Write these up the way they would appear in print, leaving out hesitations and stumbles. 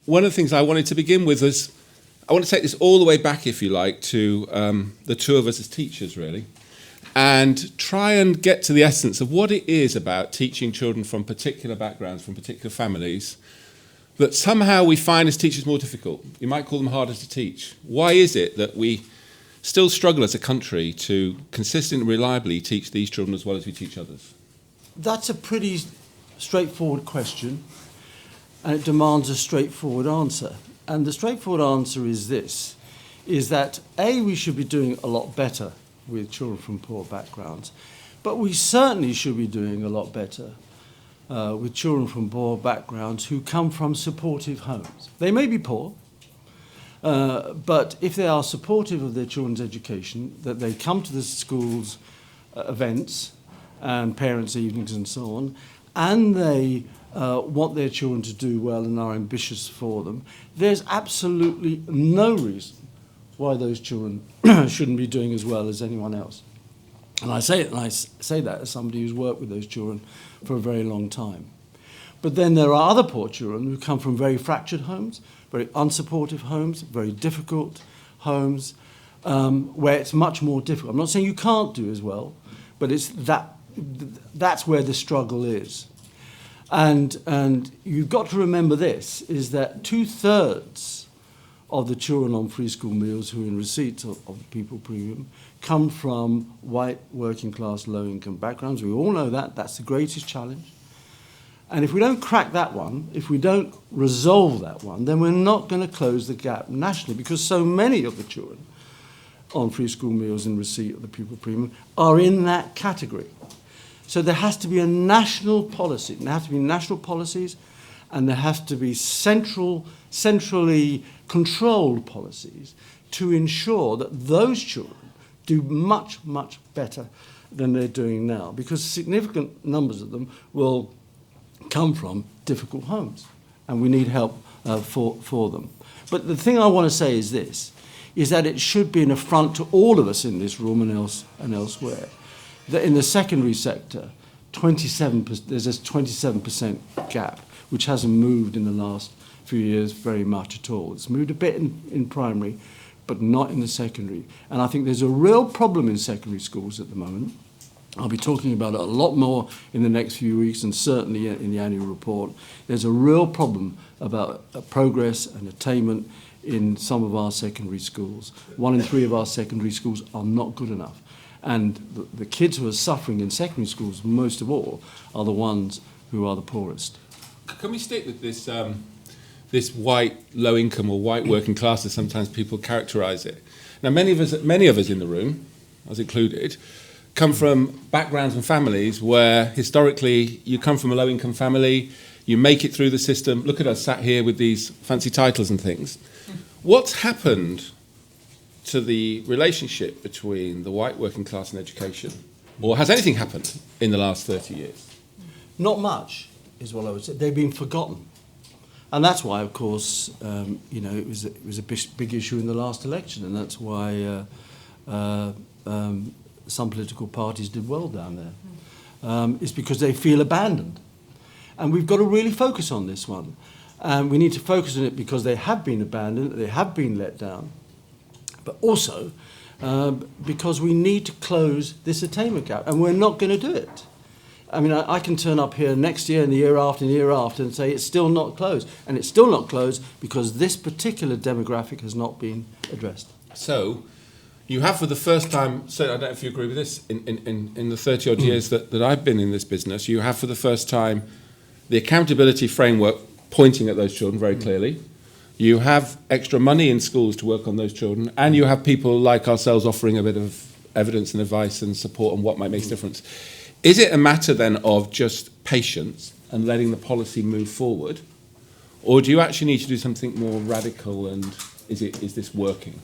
one of the things I wanted to begin with was, I want to take this all the way back, if you like, to the two of us as teachers, really, and try and get to the essence of what it is about teaching children from particular backgrounds, from particular families, that somehow we find as teachers more difficult. You might call them harder to teach. Why is it that we still struggle as a country to consistently and reliably teach these children as well as we teach others? That's a pretty straightforward question, and it demands a straightforward answer. And the straightforward answer is this, is that A, we should be doing a lot better with children from poor backgrounds, but we certainly should be doing a lot better with children from poor backgrounds who come from supportive homes. They may be poor, but if they are supportive of their children's education, that they come to the school's events and parents' evenings and so on, and they want their children to do well and are ambitious for them, there's absolutely no reason why those children shouldn't be doing as well as anyone else. And I say that as somebody who's worked with those children for a very long time. But then there are other poor children who come from very fractured homes, very unsupportive homes, very difficult homes, where it's much more difficult. I'm not saying you can't do as well, but it's that's where the struggle is. And you've got to remember this, is that 2/3 of the children on free school meals who are in receipt of the Pupil premium come from white, working class, low income backgrounds. We all know that. That's the greatest challenge. And if we don't crack that one, if we don't resolve that one, then we're not going to close the gap nationally, because so many of the children on free school meals in receipt of the Pupil premium are in that category. So there has to be a national policy. There have to be national policies, and there have to be centrally controlled policies to ensure that those children do much, much better than they're doing now, because significant numbers of them will come from difficult homes, and we need help for them. But the thing I want to say is this, is that it should be an affront to all of us in this room and elsewhere, that in the secondary sector, there's a 27% gap, which hasn't moved in the last few years very much at all. It's moved a bit in primary, but not in the secondary. And I think there's a real problem in secondary schools at the moment. I'll be talking about it a lot more in the next few weeks, and certainly in the annual report. There's a real problem about progress and attainment in some of our secondary schools. 1 in 3 of our secondary schools are not good enough. And the kids who are suffering in secondary schools, most of all, are the ones who are the poorest. Can we stick with this this white, low income or white working class, as sometimes people characterise it? Now, many of us in the room, us included, come from backgrounds and families where historically you come from a low income family, you make it through the system. Look at us sat here with these fancy titles and things. What's happened to the relationship between the white working class and education? Or has anything happened in the last 30 years? Not much, is what I would say. They've been forgotten. And that's why, of course, it was a big issue in the last election, and that's why some political parties did well down there. It's because they feel abandoned. And we've got to really focus on this one. And we need to focus on it because they have been abandoned, they have been let down, but also because we need to close this attainment gap, and we're not going to do it. I mean, I can turn up here next year and the year after and the year after and say it's still not closed. And it's still not closed because this particular demographic has not been addressed. So you have for the first time, so I don't know if you agree with this, in the 30-odd years that I've been in this business, you have for the first time the accountability framework pointing at those children very clearly. You have extra money in schools to work on those children, and you have people like ourselves offering a bit of evidence and advice and support on what might make a difference. Is it a matter then of just patience and letting the policy move forward, or do you actually need to do something more radical, and is this working?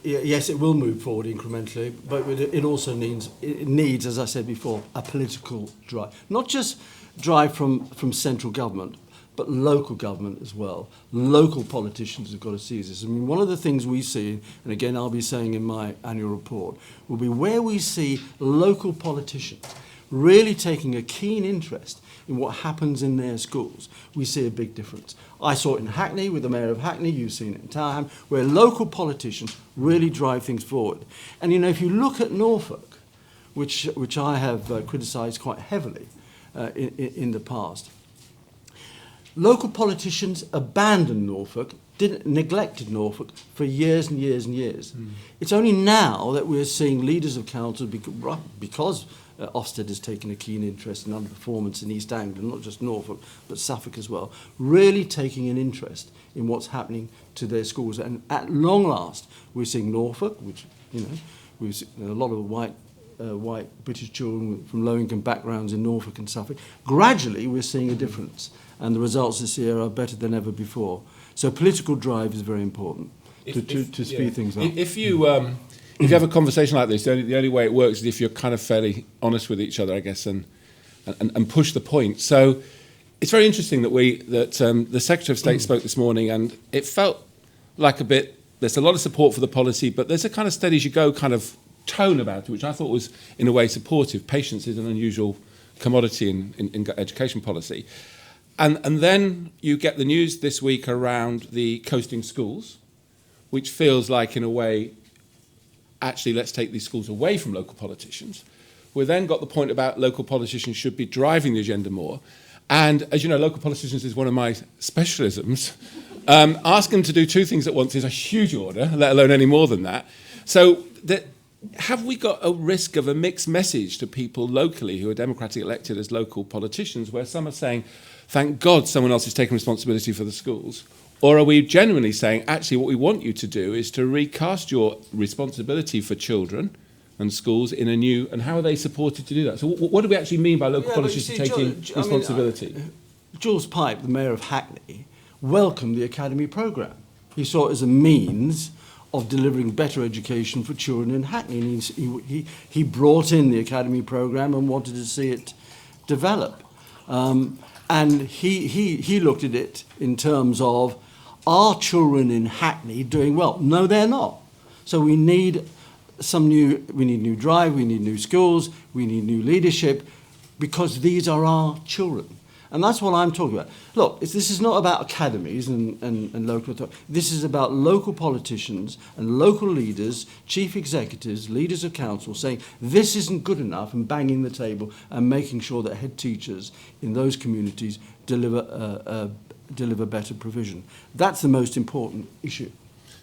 Yes, it will move forward incrementally, but it also needs, as I said before, a political drive. Not just drive from central government, but local government as well. Local politicians have got to seize this. I mean, one of the things we see, and again I'll be saying in my annual report, will be where we see local politicians really taking a keen interest in what happens in their schools, we see a big difference. I saw it in Hackney with the Mayor of Hackney, you've seen it in Towerham, where local politicians really drive things forward. And if you look at Norfolk, which I have criticised quite heavily in the past, local politicians abandoned Norfolk, neglected Norfolk for years and years and years. It's only now that we're seeing leaders of council, because Ofsted has taken a keen interest in underperformance in East Anglia, not just Norfolk, but Suffolk as well, really taking an interest in what's happening to their schools. And at long last, we're seeing Norfolk, which, we've seen a lot of white British children from low-income backgrounds in Norfolk and Suffolk. Gradually, we're seeing a difference, and the results this year are better than ever before. So political drive is very important to speed things up. If you have a conversation like this, the only way it works is if you're kind of fairly honest with each other, I guess, and push the point. So it's very interesting that the Secretary of State spoke this morning, and it felt like there's a lot of support for the policy, but there's a kind of steady as you go kind of tone about it, which I thought was in a way supportive. Patience is an unusual commodity in education policy. And then you get the news this week around the coasting schools, which feels like, in a way, actually, let's take these schools away from local politicians. We then got the point about local politicians should be driving the agenda more. And as you know, local politicians is one of my specialisms. Ask them to do two things at once is a huge order, let alone any more than that. So have we got a risk of a mixed message to people locally who are democratically elected as local politicians, where some are saying, thank God someone else is taking responsibility for the schools? Or are we genuinely saying, actually, what we want you to do is to recast your responsibility for children and schools in a new, and how are they supported to do that? So what do we actually mean by local politicians taking responsibility? Jules Pipe, the Mayor of Hackney, welcomed the academy programme. He saw it as a means of delivering better education for children in Hackney. And he brought in the academy programme and wanted to see it develop. And he looked at it in terms of, are children in Hackney doing well? No, they're not. So we need new drive, we need new schools, we need new leadership, because these are our children. And that's what I'm talking about. Look, this is not about academies and local authority. This is about local politicians and local leaders, chief executives, leaders of council saying this isn't good enough, and banging the table and making sure that head teachers in those communities deliver better provision. That's the most important issue.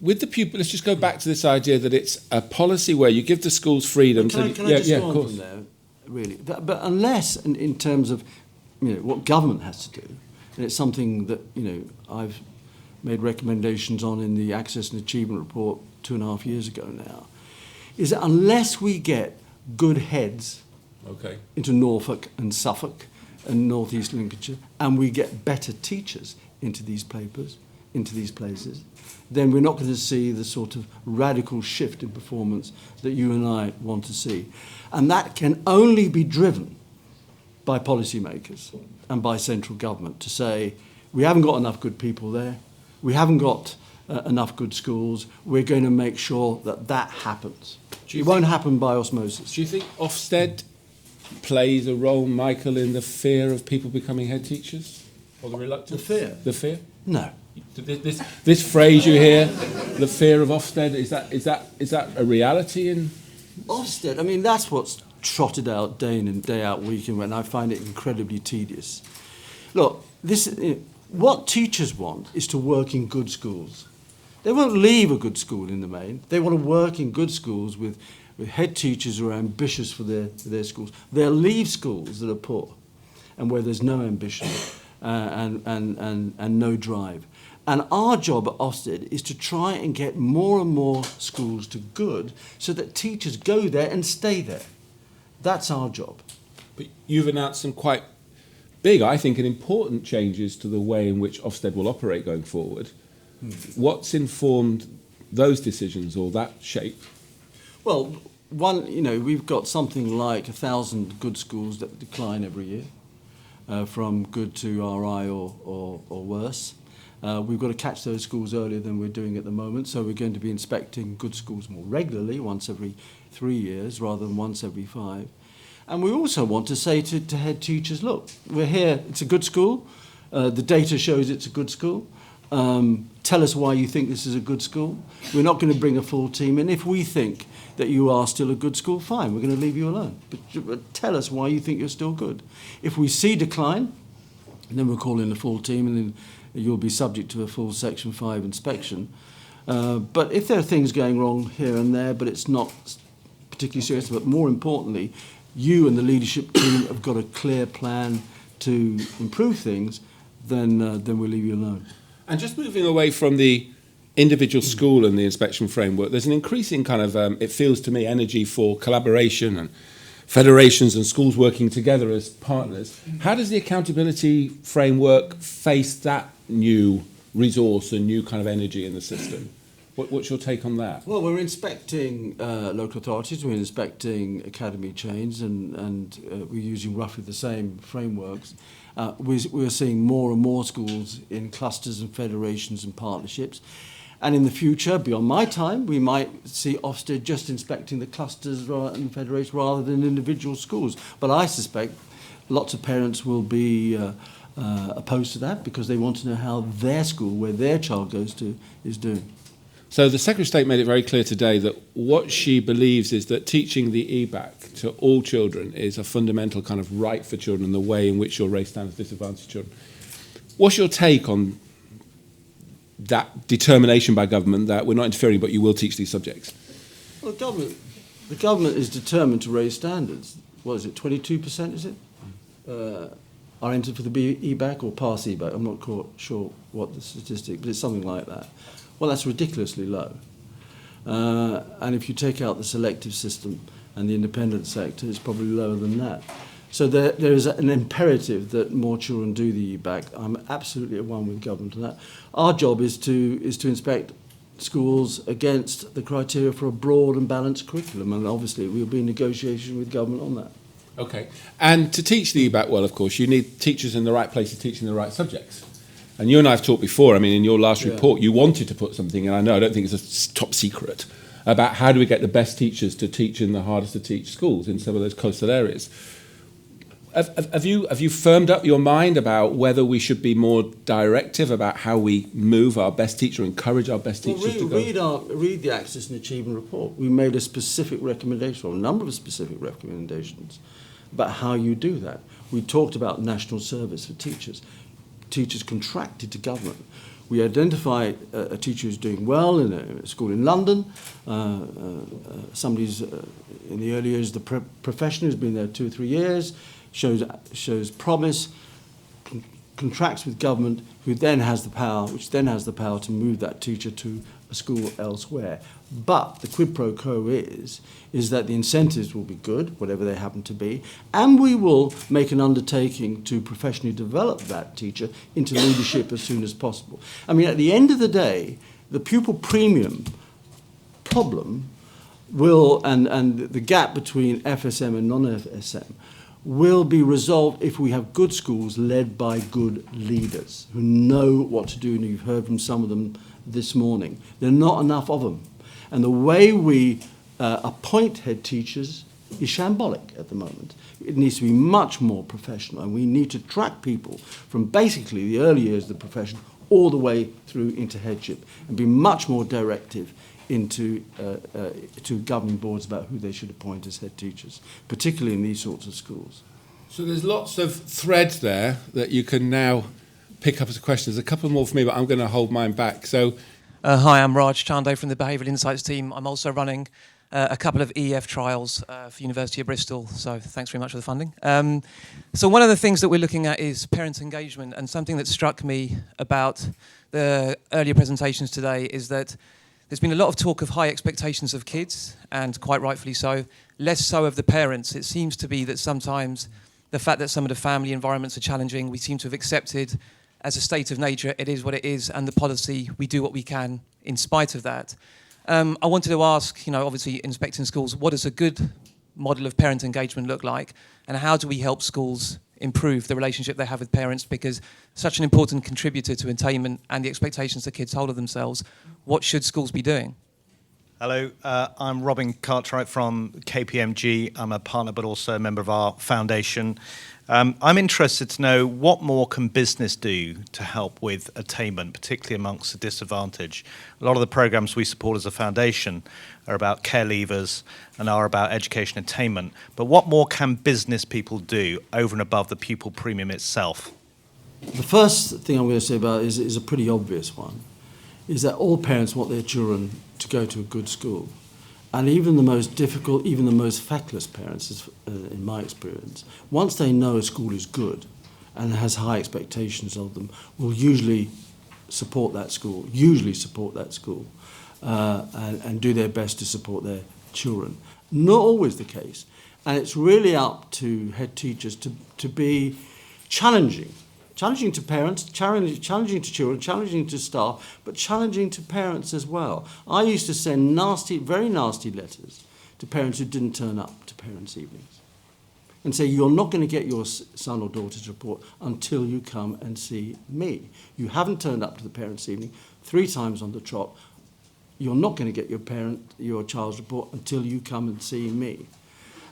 With the pupil, let's just go back to this idea that it's a policy where you give the schools freedom. Can I just go on from there, really? But unless, in terms of what government has to do, and it's something that I've made recommendations on in the Access and Achievement Report 2.5 years ago now, is that unless we get good heads into Norfolk and Suffolk and North East Lincolnshire, and we get better teachers into these places, then we're not going to see the sort of radical shift in performance that you and I want to see. And that can only be driven by policymakers and by central government to say, we haven't got enough good people there, we haven't got enough good schools, we're going to make sure that happens. It won't happen by osmosis. Do you think Ofsted plays a role, Michael, in the fear of people becoming head teachers? Or the reluctance? The fear? No. This phrase you hear, the fear of Ofsted, is that a reality in Ofsted? I mean, that's what's trotted out day in and day out, week in, when I find it incredibly tedious. Look, what teachers want is to work in good schools. They won't leave a good school in the main. They want to work in good schools with head teachers who are ambitious for their schools. They'll leave schools that are poor and where there's no ambition and no drive. And our job at Ofsted is to try and get more and more schools to good so that teachers go there and stay there. That's our job. But you've announced some quite big, I think, and important changes to the way in which Ofsted will operate going forward. What's informed those decisions or that shape? Well, one, we've got something like 1,000 good schools that decline every year, from good to RI or worse. We've got to catch those schools earlier than we're doing at the moment, so we're going to be inspecting good schools more regularly, once every 3 years rather than once every 5. And we also want to say to head teachers, look, we're here, it's a good school, the data shows it's a good school. Tell us why you think this is a good school. We're not going to bring a full team in. If we think that you are still a good school, fine, we're going to leave you alone. But tell us why you think you're still good. If we see decline, then we'll call in the full team, and then you'll be subject to a full Section 5 inspection. But if there are things going wrong here and there, but it's not particularly serious, but more importantly, you and the leadership team have got a clear plan to improve things, then we'll leave you alone. And just moving away from the individual school and the inspection framework, there's an increasing kind of, it feels to me, energy for collaboration and federations and schools working together as partners. How does the accountability framework face that new resource and new kind of energy in the system? What's your take on that? Well, we're inspecting local authorities, we're inspecting academy chains, and we're using roughly the same frameworks. We're seeing more and more schools in clusters and federations and partnerships. And in the future, beyond my time, we might see Ofsted just inspecting the clusters and federations rather than individual schools. But I suspect lots of parents will be opposed to that because they want to know how their school, where their child goes to, is doing. So the Secretary of State made it very clear today that what she believes is that teaching the EBAC to all children is a fundamental kind of right for children and the way in which you'll raise standards for disadvantaged children. What's your take on that determination by government that we're not interfering but you will teach these subjects? Well, the government is determined to raise standards. What is it, 22% is it? Are entered for the EBAC or pass EBAC. I'm not sure what the statistic, but it's something like that. Well, that's ridiculously low. And if you take out the selective system and the independent sector, it's probably lower than that. So there is an imperative that more children do the EBAC. I'm absolutely at one with government on that. Our job is to inspect schools against the criteria for a broad and balanced curriculum, and obviously we'll be in negotiation with government on that. Okay. And to teach the EBAC well, of course, you need teachers in the right places teaching the right subjects. And you and I have talked before, I mean, in your last report, you wanted to put something, and I don't think it's a top secret, about how do we get the best teachers to teach in the hardest to teach schools in some of those coastal areas. Have you firmed up your mind about whether we should be more directive about how we move our best teacher, encourage our best teachers to go? Read the Access and Achievement report. We made a specific recommendation, or a number of specific recommendations, about how you do that. We talked about national service for teachers. Teachers contracted to government. We identify a teacher who's doing well in a school in London, somebody's in the early years, the professional who's been there 2 or 3 years, shows promise, contracts with government, which then has the power to move that teacher to a school elsewhere. But the quid pro quo is that the incentives will be good, whatever they happen to be, and we will make an undertaking to professionally develop that teacher into leadership as soon as possible. I mean, at the end of the day, the pupil premium problem will, and the gap between FSM and non-FSM, will be resolved if we have good schools led by good leaders who know what to do, and you've heard from some of them this morning. There are not enough of them. And the way we appoint head teachers is shambolic at the moment. It needs to be much more professional, and we need to track people from basically the early years of the profession all the way through into headship and be much more directive into to governing boards about who they should appoint as head teachers, particularly in these sorts of schools. So there's lots of threads there that you can now pick up as a question. There's a couple more for me, but I'm going to hold mine back. So, hi, I'm Raj Chande from the Behavioural Insights team. I'm also running a couple of EF trials for University of Bristol, so thanks very much for the funding. So one of the things that we're looking at is parent engagement, and something that struck me about the earlier presentations today is that there's been a lot of talk of high expectations of kids, and quite rightfully so, less so of the parents. It seems to be that sometimes the fact that some of the family environments are challenging, we seem to have accepted as a state of nature, it is what it is, and the policy, we do what we can in spite of that. I wanted to ask, obviously inspecting schools, what does a good model of parent engagement look like, and how do we help schools improve the relationship they have with parents, because such an important contributor to attainment and the expectations that kids hold of themselves. What should schools be doing? Hello, I'm Robin Cartwright from KPMG. I'm a partner but also a member of our foundation. I'm interested to know what more can business do to help with attainment, particularly amongst the disadvantaged. A lot of the programs we support as a foundation are about care leavers and are about education attainment. But what more can business people do over and above the pupil premium itself? The first thing I'm going to say about it is a pretty obvious one, is that all parents want their children to go to a good school. And even the most difficult, even the most feckless parents, in my experience, once they know a school is good and has high expectations of them, will usually support that school, and do their best to support their children. Not always the case. And it's really up to head teachers to be challenging to parents, challenging to children, challenging to staff, but challenging to parents as well. I used to send very nasty letters to parents who didn't turn up to parents' evenings and say, you're not going to get your son or daughter's report until you come and see me. You haven't turned up to the parents' evening 3 times on the trot. You're not going to get your child's report until you come and see me.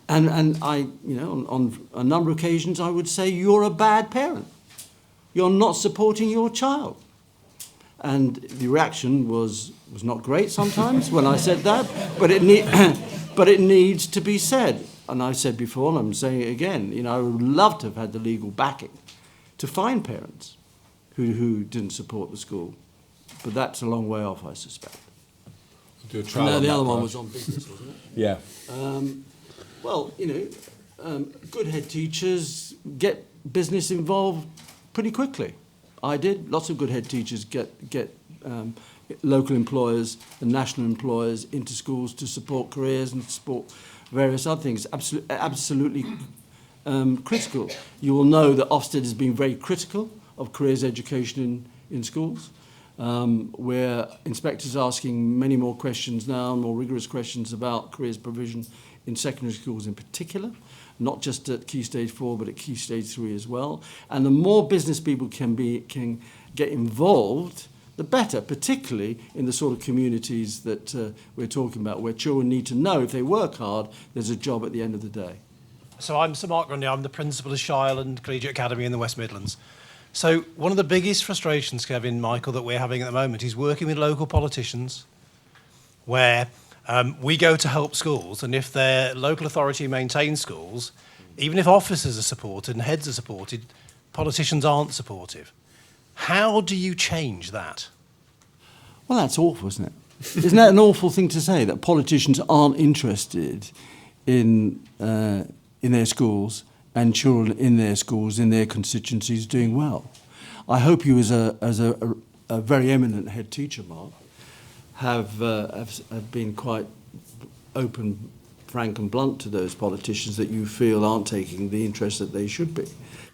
And I, on a number of occasions, I would say, you're a bad parent. You're not supporting your child. And the reaction was not great sometimes when I said that, but it needs to be said. And I said before, and I'm saying it again, I would love to have had the legal backing to fine parents who didn't support the school. But that's a long way off, I suspect. Do a trial No, on the that other one part. was on business, wasn't it? Yeah. Good head teachers get business involved pretty quickly. I did. Lots of good head teachers get local employers and national employers into schools to support careers and to support various other things. Absolutely critical. You will know that Ofsted has been very critical of careers education in schools, where inspectors are asking many more questions now, more rigorous questions about careers provision in secondary schools in particular, not just at Key Stage 4, but at Key Stage 3 as well. And the more business people can get involved, the better, particularly in the sort of communities that we're talking about, where children need to know if they work hard, there's a job at the end of the day. So I'm Sir Mark Grundy, I'm the principal of Shireland Collegiate Academy in the West Midlands. So one of the biggest frustrations, Kevin, Michael, that we're having at the moment is working with local politicians where we go to help schools, and if their local authority maintains schools, even if officers are supported and heads are supported, politicians aren't supportive. How do you change that? Well, that's awful, isn't it? Isn't that an awful thing to say, that politicians aren't interested in their schools and children in their schools, in their constituencies, doing well? I hope you, as a very eminent head teacher, Mark, have been quite open, frank and blunt to those politicians that you feel aren't taking the interest that they should be.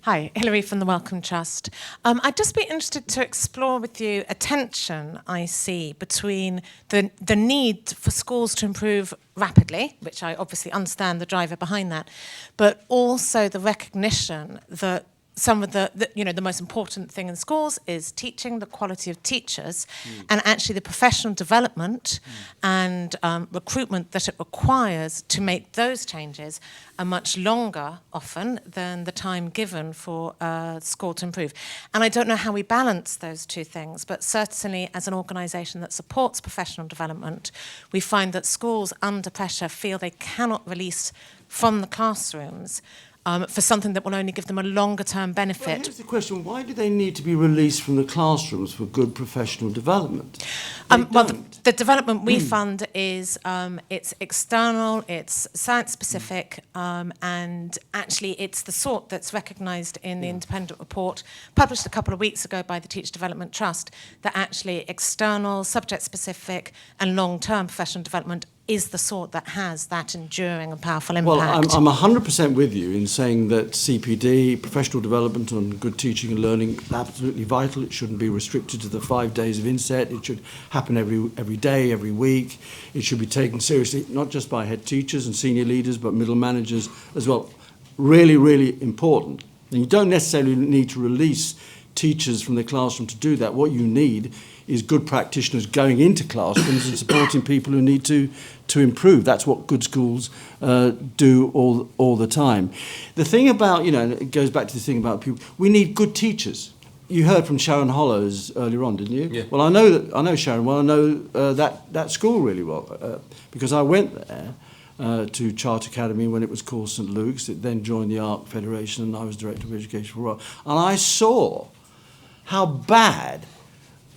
Hi, Hilary from the Wellcome Trust. I'd just be interested to explore with you a tension I see between the need for schools to improve rapidly, which I obviously understand the driver behind that, but also the recognition that some of the most important thing in schools is teaching, the quality of teachers, and actually the professional development and recruitment that it requires to make those changes are much longer, often, than the time given for a school to improve. And I don't know how we balance those two things, but certainly as an organisation that supports professional development, we find that schools under pressure feel they cannot release from the classrooms for something that will only give them a longer-term benefit. Well, here's the question: why do they need to be released from the classrooms for good professional development? The development we fund is it's external, it's science-specific, and actually it's the sort that's recognised in the independent report published a couple of weeks ago by the Teacher Development Trust, that actually external, subject-specific and long-term professional development is the sort that has that enduring and powerful impact. Well, I'm 100% with you in saying that CPD, professional development and good teaching and learning, is absolutely vital. It shouldn't be restricted to the 5 days of inset. It should happen every day, every week. It should be taken seriously, not just by head teachers and senior leaders, but middle managers as well. Really, really important. And you don't necessarily need to release teachers from the classroom to do that. What you need is good practitioners going into classrooms and supporting people who need to improve. That's what good schools do all the time. The thing about, and it goes back to the thing about people, we need good teachers. You heard from Sharon Hollows earlier on, didn't you? Yeah. Well, I know Sharon well. I know that school really well because I went there to Charter Academy when it was called St Luke's. It then joined the ARC Federation, and I was Director of Education for a while. And I saw how bad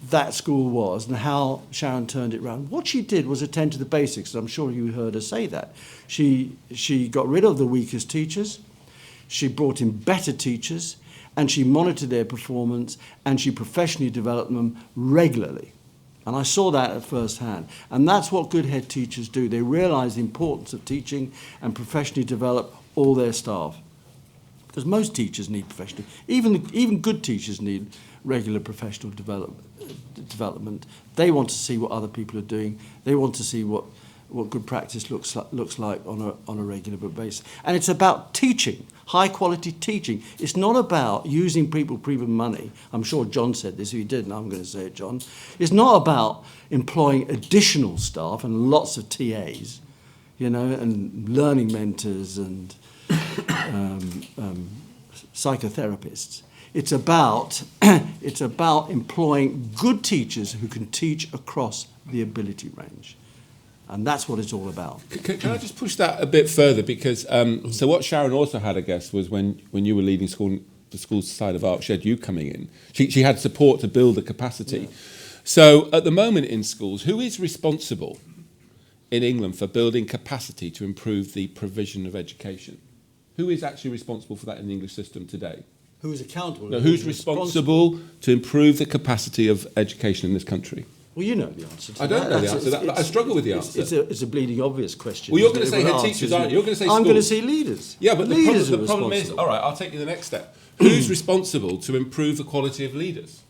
that school was and how Sharon turned it around. What she did was attend to the basics. I'm sure you heard her say that. She got rid of the weakest teachers. She brought in better teachers. And she monitored their performance, and she professionally developed them regularly. And I saw that at first hand. And that's what good head teachers do. They realise the importance of teaching and professionally develop all their staff. Because most teachers need professional, even good teachers need regular professional development. They want to see what other people are doing. They want to see what good practice looks like on a regular basis. And it's about teaching, high quality teaching. It's not about using people money. I'm sure John said this, if he didn't, I'm going to say it, John. It's not about employing additional staff and lots of TAs, and learning mentors and psychotherapists. It's about employing good teachers who can teach across the ability range. And that's what it's all about. Can I just push that a bit further? Because so what Sharon also had, I guess, was when you were leading the school side of ARC, she had you coming in. She had support to build the capacity. Yeah. So at the moment in schools, who is responsible in England for building capacity to improve the provision of education? Who is actually responsible for that in the English system today? Who is accountable? No, who's responsible to improve the capacity of education in this country? Well, you know the answer to that. I don't know the answer. I struggle with the answer. It's a bleeding obvious question. Well, you're going to say head teachers, aren't you? You're going to say schools. I'm going to say leaders. Yeah, but the problem is, responsible. all right, I'll take you to the next step. Who's responsible to improve the quality of leaders?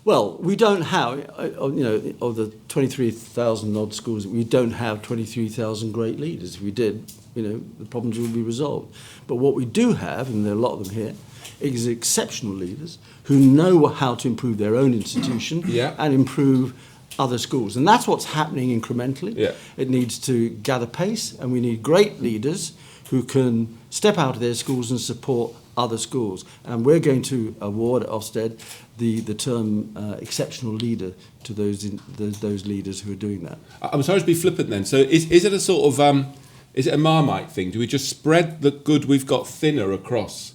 Well, we don't have, of the 23,000 odd schools, we don't have 23,000 great leaders. If we did, the problems would be resolved. But what we do have, and there are a lot of them here, is exceptional leaders who know how to improve their own institution and improve other schools. And that's what's happening incrementally. Yeah. It needs to gather pace, and we need great leaders who can step out of their schools and support other schools. And we're going to award at Ofsted the term exceptional leader to those leaders who are doing that. I'm sorry to be flippant then. So is it a sort of, is it a Marmite thing? Do we just spread the good we've got thinner across?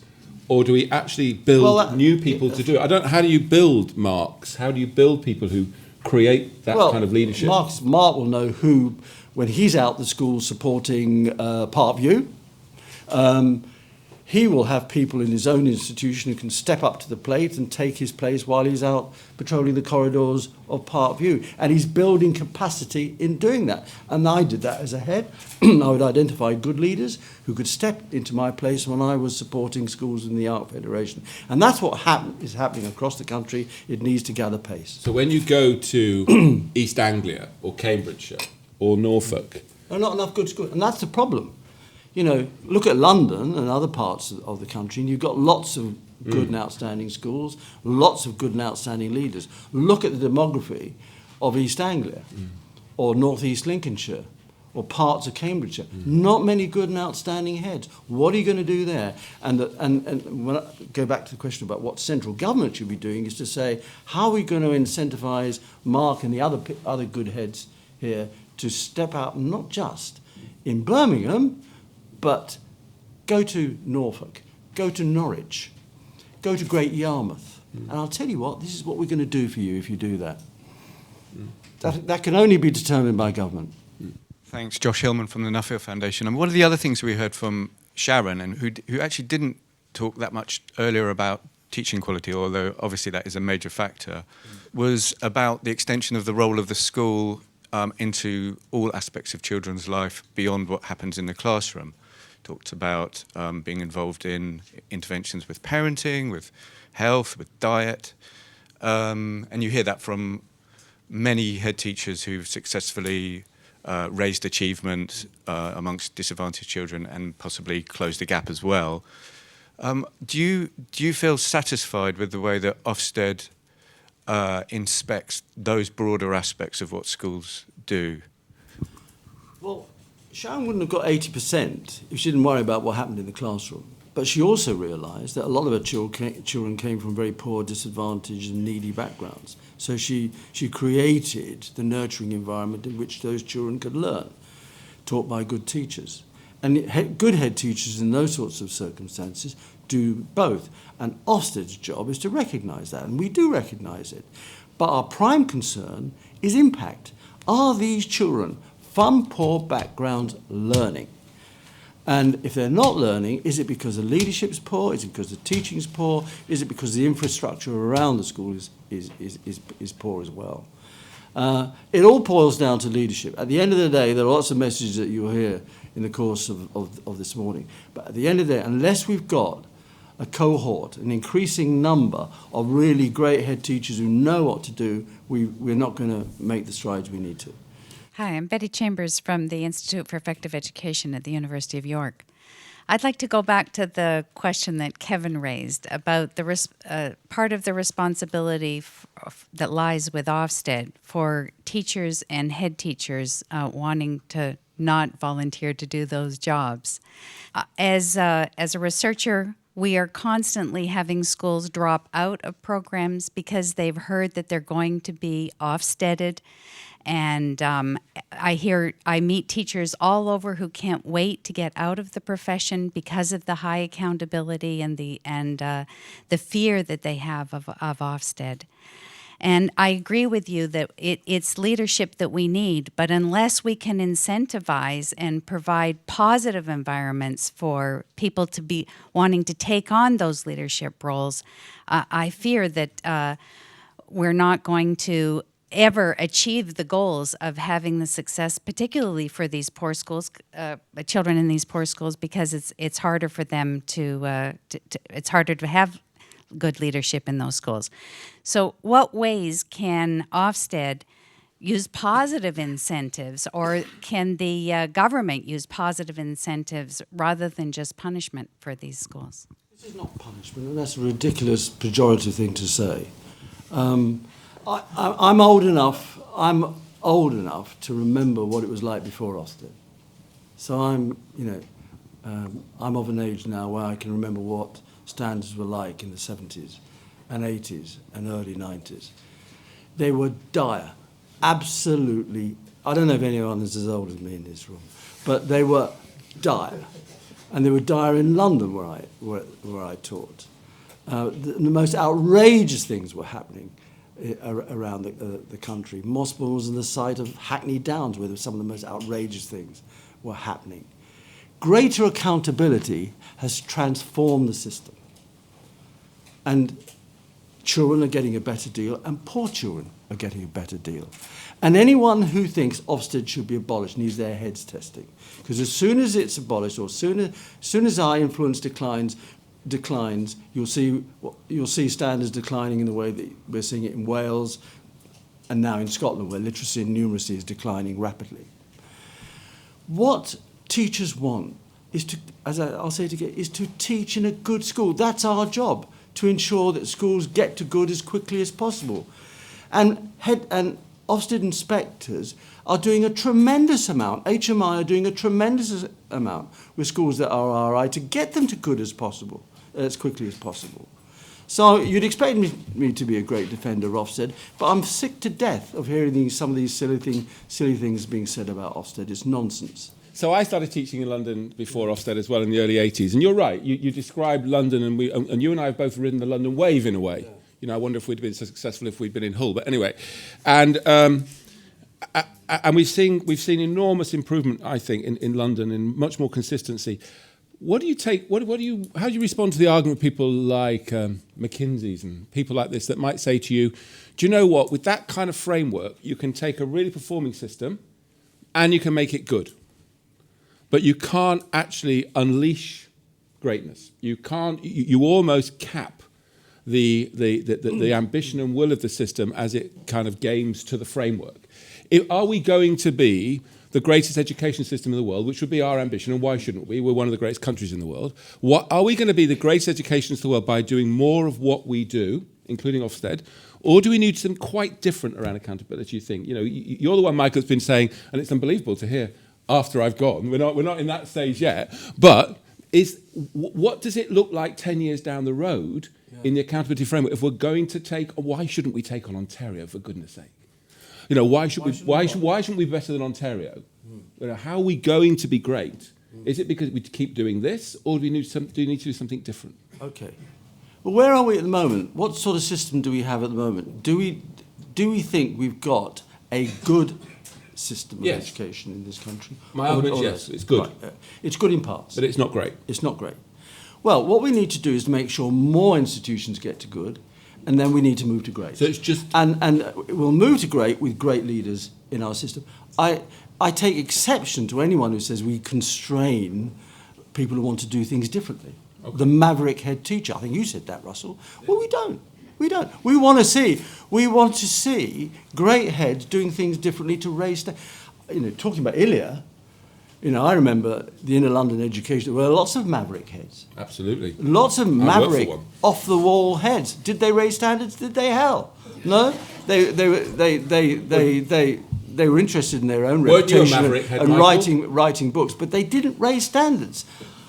Or do we actually build new people to do it? How do you build marks? How do you build people who create that kind of leadership? Mark will know who, when he's out the school supporting Parkview, he will have people in his own institution who can step up to the plate and take his place while he's out patrolling the corridors of Parkview. And he's building capacity in doing that. And I did that as a head. I would identify good leaders who could step into my place when I was supporting schools in the ARC Federation. And that's what is happening across the country. It needs to gather pace. So when you go to East Anglia or Cambridgeshire or Norfolk... There are not enough good schools. And that's the problem. Look at London and other parts of the country, and you've got lots of good and outstanding schools, lots of good and outstanding leaders. Look at the demography of East Anglia or North East Lincolnshire or parts of Cambridgeshire. Not many good and outstanding heads. What are you going to do there? And when I go back to the question about what central government should be doing is to say, how are we going to incentivise Mark and the other good heads here to step out, not just in Birmingham, but go to Norfolk, go to Norwich, go to Great Yarmouth. And I'll tell you what, this is what we're going to do for you if you do that. That can only be determined by government. Thanks, Josh Hillman from the Nuffield Foundation. And one of the other things we heard from Sharon, and who actually didn't talk that much earlier about teaching quality, although obviously that is a major factor, was about the extension of the role of the school into all aspects of children's life beyond what happens in the classroom. Talked about being involved in interventions with parenting, with health, with diet. And you hear that from many head teachers who've successfully raised achievement amongst disadvantaged children and possibly closed the gap as well. Do you feel satisfied with the way that Ofsted inspects those broader aspects of what schools do? Well, Sharon wouldn't have got 80% if she didn't worry about what happened in the classroom. But she also realised that a lot of her children came from very poor, disadvantaged and needy backgrounds. So she created the nurturing environment in which those children could learn, taught by good teachers. And good head teachers in those sorts of circumstances do both. And Ofsted's job is to recognise that, and we do recognise it. But our prime concern is impact. Are these children from poor backgrounds learning? And if they're not learning, is it because the leadership's poor? Is it because the teaching's poor? Is it because the infrastructure around the school is poor as well? It all boils down to leadership. At the end of the day, there are lots of messages that you'll hear in the course of this morning. But at the end of the day, unless we've got a cohort, an increasing number of really great head teachers who know what to do, we're not going to make the strides we need to. Hi, I'm Betty Chambers from the Institute for Effective Education at the University of York. I'd like to go back to the question that Kevan raised about the part of the responsibility that lies with Ofsted for teachers and head teachers wanting to not volunteer to do those jobs. As a researcher, we are constantly having schools drop out of programs because they've heard that they're going to be Ofsteded. And I meet teachers all over who can't wait to get out of the profession because of the high accountability and the fear that they have of Ofsted. And I agree with you that it's leadership that we need, but unless we can incentivize and provide positive environments for people to be wanting to take on those leadership roles, I fear that we're not going to ever achieve the goals of having the success, particularly for these poor schools, children in these poor schools, because it's harder for them it's harder to have good leadership in those schools. So what ways can Ofsted use positive incentives, or can the government use positive incentives rather than just punishment for these schools? This is not punishment, and that's a ridiculous pejorative thing to say. I'm old enough to remember what it was like before Ofsted. So I'm of an age now where I can remember what standards were like in the 70s and 80s and early 90s. They were dire, absolutely. I don't know if anyone is as old as me in this room, but they were dire, and they were dire in London where I taught. The most outrageous things were happening around the country. Mossbourne was on the site of Hackney Downs, where some of the most outrageous things were happening. Greater accountability has transformed the system. And children are getting a better deal, and poor children are getting a better deal. And anyone who thinks Ofsted should be abolished needs their heads testing. Because as soon as it's abolished, or as soon as our influence declines, you'll see standards declining in the way that we're seeing it in Wales and now in Scotland, where literacy and numeracy is declining rapidly. What teachers want is to, as I'll say it again, is to teach in a good school. That's our job, to ensure that schools get to good as quickly as possible. And Ofsted inspectors are doing a tremendous amount, HMI are doing a tremendous amount with schools that are RI to get them to good as possible, as quickly as possible. So you'd expect me to be a great defender of Ofsted, but I'm sick to death of hearing some of these silly things being said about Ofsted. It's nonsense. So I started teaching in London before Ofsted as well in the early 80s. And you're right, you described London, and you and I have both ridden the London wave in a way. Yeah. You know, I wonder if we'd been so successful if we'd been in Hull. But anyway, and we've seen enormous improvement, I think, in London, in much more consistency. What do you take? How do you respond to the argument of people like McKinsey's and people like this that might say to you, do you know what? With that kind of framework, you can take a really performing system, and you can make it good. But you can't actually unleash greatness. You can't. You almost cap the ambition and will of the system as it kind of games to the framework. Are we going to be the greatest education system in the world, which would be our ambition, and why shouldn't we? We're one of the greatest countries in the world. Are we going to be the greatest education in the world by doing more of what we do, including Ofsted, Or do we need something quite different around accountability, you think? You know, you're the one, Michael, that's been saying, and it's unbelievable to hear after I've gone, we're not in that stage yet, but what does it look like 10 years down the road in the accountability framework if we're going to take, or why shouldn't we take on Ontario, for goodness sake? You know, why shouldn't we be better than Ontario? You know, how are we going to be great? Is it because we keep doing this, or do we need to do something different? Okay. Well, where are we at the moment? What sort of system do we have at the moment? Do we think we've got a good system of education in this country? My argument, yes, it's good. Right. It's good in parts. But it's not great. It's not great. Well, what we need to do is to make sure more institutions get to good, and then we need to move to great. So it's just... And we'll move to great with great leaders in our system. I take exception to anyone who says we constrain people who want to do things differently. Okay. The maverick head teacher. I think you said that, Russell. Well, we don't. We want to see great heads doing things differently to raise... You know, talking about Ilya, you know, I remember the inner London education. There were lots of maverick heads. Absolutely. Lots of maverick, off-the-wall heads. Did they raise standards? Did they? Hell, no. They were interested in their own reputation and writing books, but they didn't raise standards.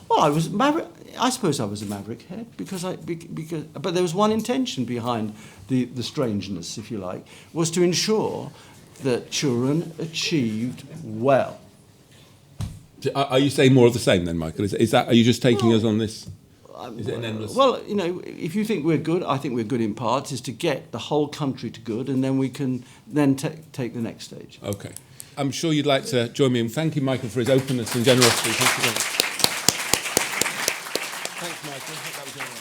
Well, I was maverick. I suppose I was a maverick head but there was one intention behind the strangeness, if you like, was to ensure that children achieved well. Are you saying more of the same then, Michael? Is that? Are you just taking us on this? Is it an endless? Well, you know, if you think we're good, I think we're good in parts. Is to get the whole country to good, and then we can then take the next stage. Okay, I'm sure you'd like to join me in thanking Michael for his openness and generosity. Thank you very much. Thanks, Michael.